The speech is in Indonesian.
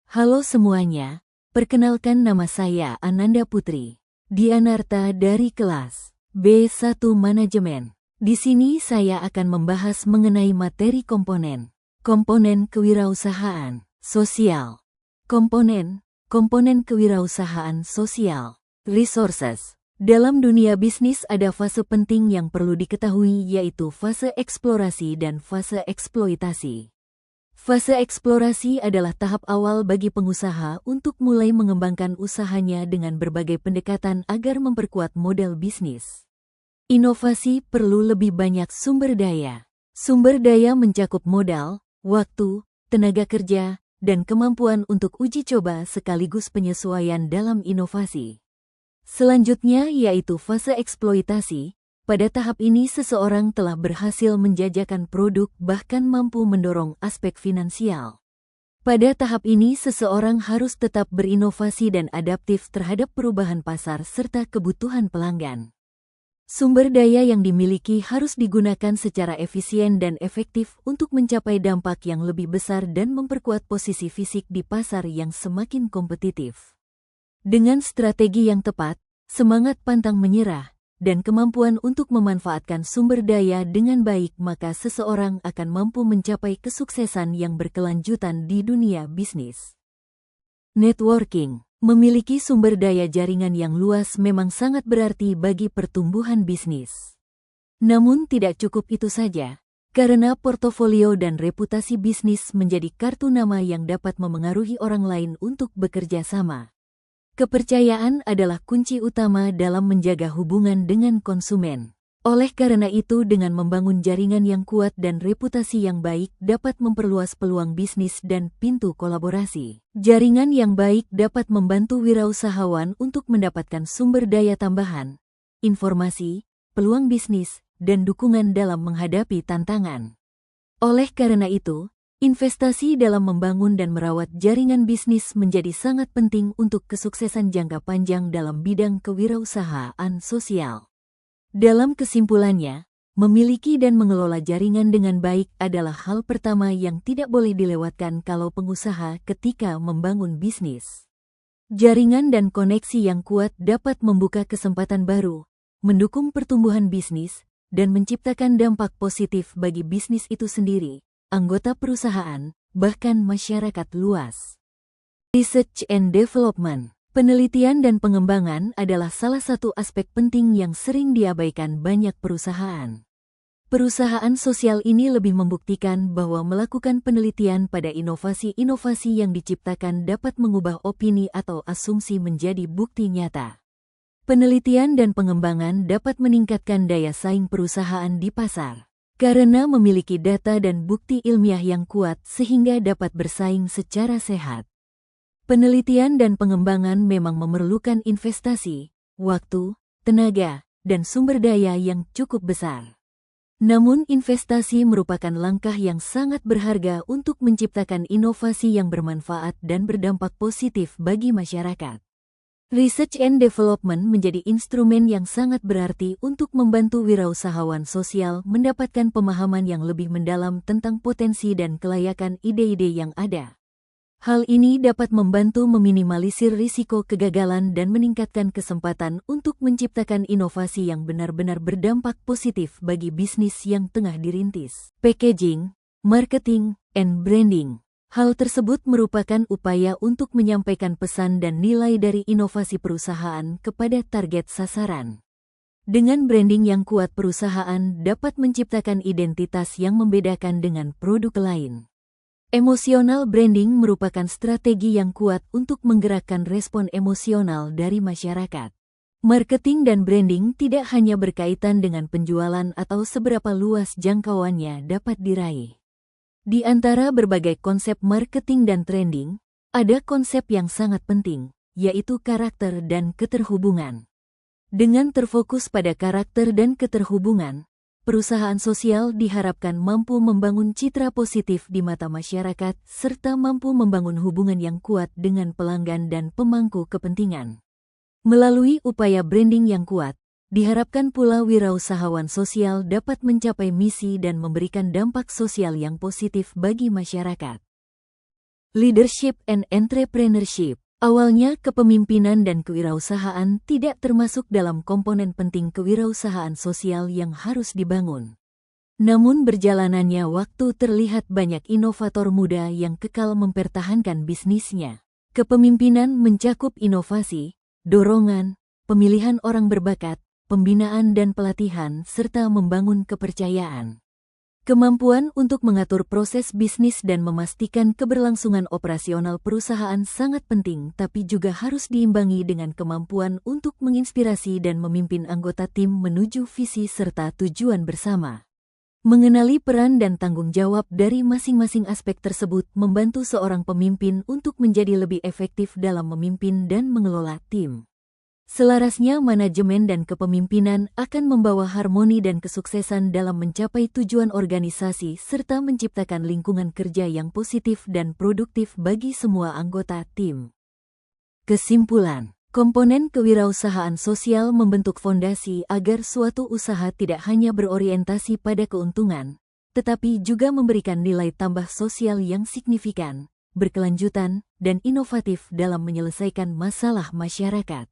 Halo semuanya, perkenalkan nama saya Ananda Putri, Dianarta dari kelas B1 Manajemen. Di sini saya akan membahas mengenai materi komponen kewirausahaan sosial. Komponen kewirausahaan sosial. Resources. Dalam dunia bisnis ada fase penting yang perlu diketahui, yaitu fase eksplorasi dan fase eksploitasi. Fase eksplorasi adalah tahap awal bagi pengusaha untuk mulai mengembangkan usahanya dengan berbagai pendekatan agar memperkuat model bisnis. Inovasi perlu lebih banyak sumber daya. Sumber daya mencakup modal, waktu, tenaga kerja, dan kemampuan untuk uji coba sekaligus penyesuaian dalam inovasi. Selanjutnya yaitu fase eksploitasi. Pada tahap ini seseorang telah berhasil menjajakan produk bahkan mampu mendorong aspek finansial. Pada tahap ini seseorang harus tetap berinovasi dan adaptif terhadap perubahan pasar serta kebutuhan pelanggan. Sumber daya yang dimiliki harus digunakan secara efisien dan efektif untuk mencapai dampak yang lebih besar dan memperkuat posisi fisik di pasar yang semakin kompetitif. Dengan strategi yang tepat, semangat pantang menyerah, dan kemampuan untuk memanfaatkan sumber daya dengan baik, maka seseorang akan mampu mencapai kesuksesan yang berkelanjutan di dunia bisnis. Networking. Memiliki sumber daya jaringan yang luas memang sangat berarti bagi pertumbuhan bisnis. Namun tidak cukup itu saja, karena portofolio dan reputasi bisnis menjadi kartu nama yang dapat memengaruhi orang lain untuk bekerja sama. Kepercayaan adalah kunci utama dalam menjaga hubungan dengan konsumen. Oleh karena itu, dengan membangun jaringan yang kuat dan reputasi yang baik dapat memperluas peluang bisnis dan pintu kolaborasi. Jaringan yang baik dapat membantu wirausahawan untuk mendapatkan sumber daya tambahan, informasi, peluang bisnis, dan dukungan dalam menghadapi tantangan. Oleh karena itu, investasi dalam membangun dan merawat jaringan bisnis menjadi sangat penting untuk kesuksesan jangka panjang dalam bidang kewirausahaan sosial. Dalam kesimpulannya, memiliki dan mengelola jaringan dengan baik adalah hal pertama yang tidak boleh dilewatkan kalau pengusaha ketika membangun bisnis. Jaringan dan koneksi yang kuat dapat membuka kesempatan baru, mendukung pertumbuhan bisnis, dan menciptakan dampak positif bagi bisnis itu sendiri, anggota perusahaan, bahkan masyarakat luas. Research and Development. Penelitian dan pengembangan adalah salah satu aspek penting yang sering diabaikan banyak perusahaan. Perusahaan sosial ini lebih membuktikan bahwa melakukan penelitian pada inovasi-inovasi yang diciptakan dapat mengubah opini atau asumsi menjadi bukti nyata. Penelitian dan pengembangan dapat meningkatkan daya saing perusahaan di pasar, karena memiliki data dan bukti ilmiah yang kuat sehingga dapat bersaing secara sehat. Penelitian dan pengembangan memang memerlukan investasi, waktu, tenaga, dan sumber daya yang cukup besar. Namun investasi merupakan langkah yang sangat berharga untuk menciptakan inovasi yang bermanfaat dan berdampak positif bagi masyarakat. Research and Development menjadi instrumen yang sangat berarti untuk membantu wirausahawan sosial mendapatkan pemahaman yang lebih mendalam tentang potensi dan kelayakan ide-ide yang ada. Hal ini dapat membantu meminimalisir risiko kegagalan dan meningkatkan kesempatan untuk menciptakan inovasi yang benar-benar berdampak positif bagi bisnis yang tengah dirintis. Packaging, marketing, and branding. Hal tersebut merupakan upaya untuk menyampaikan pesan dan nilai dari inovasi perusahaan kepada target sasaran. Dengan branding yang kuat, perusahaan dapat menciptakan identitas yang membedakan dengan produk lain. Emosional branding merupakan strategi yang kuat untuk menggerakkan respon emosional dari masyarakat. Marketing dan branding tidak hanya berkaitan dengan penjualan atau seberapa luas jangkauannya dapat diraih. Di antara berbagai konsep marketing dan trending, ada konsep yang sangat penting, yaitu karakter dan keterhubungan. Dengan terfokus pada karakter dan keterhubungan, perusahaan sosial diharapkan mampu membangun citra positif di mata masyarakat serta mampu membangun hubungan yang kuat dengan pelanggan dan pemangku kepentingan. Melalui upaya branding yang kuat, diharapkan pula wirausahawan sosial dapat mencapai misi dan memberikan dampak sosial yang positif bagi masyarakat. Leadership and Entrepreneurship. Awalnya kepemimpinan dan kewirausahaan tidak termasuk dalam komponen penting kewirausahaan sosial yang harus dibangun. Namun berjalanannya waktu terlihat banyak inovator muda yang kekal mempertahankan bisnisnya. Kepemimpinan mencakup inovasi, dorongan, pemilihan orang berbakat, pembinaan dan pelatihan, serta membangun kepercayaan. Kemampuan untuk mengatur proses bisnis dan memastikan keberlangsungan operasional perusahaan sangat penting, tapi juga harus diimbangi dengan kemampuan untuk menginspirasi dan memimpin anggota tim menuju visi serta tujuan bersama. Mengenali peran dan tanggung jawab dari masing-masing aspek tersebut membantu seorang pemimpin untuk menjadi lebih efektif dalam memimpin dan mengelola tim. Selarasnya manajemen dan kepemimpinan akan membawa harmoni dan kesuksesan dalam mencapai tujuan organisasi serta menciptakan lingkungan kerja yang positif dan produktif bagi semua anggota tim. Kesimpulan. Komponen kewirausahaan sosial membentuk fondasi agar suatu usaha tidak hanya berorientasi pada keuntungan, tetapi juga memberikan nilai tambah sosial yang signifikan, berkelanjutan, dan inovatif dalam menyelesaikan masalah masyarakat.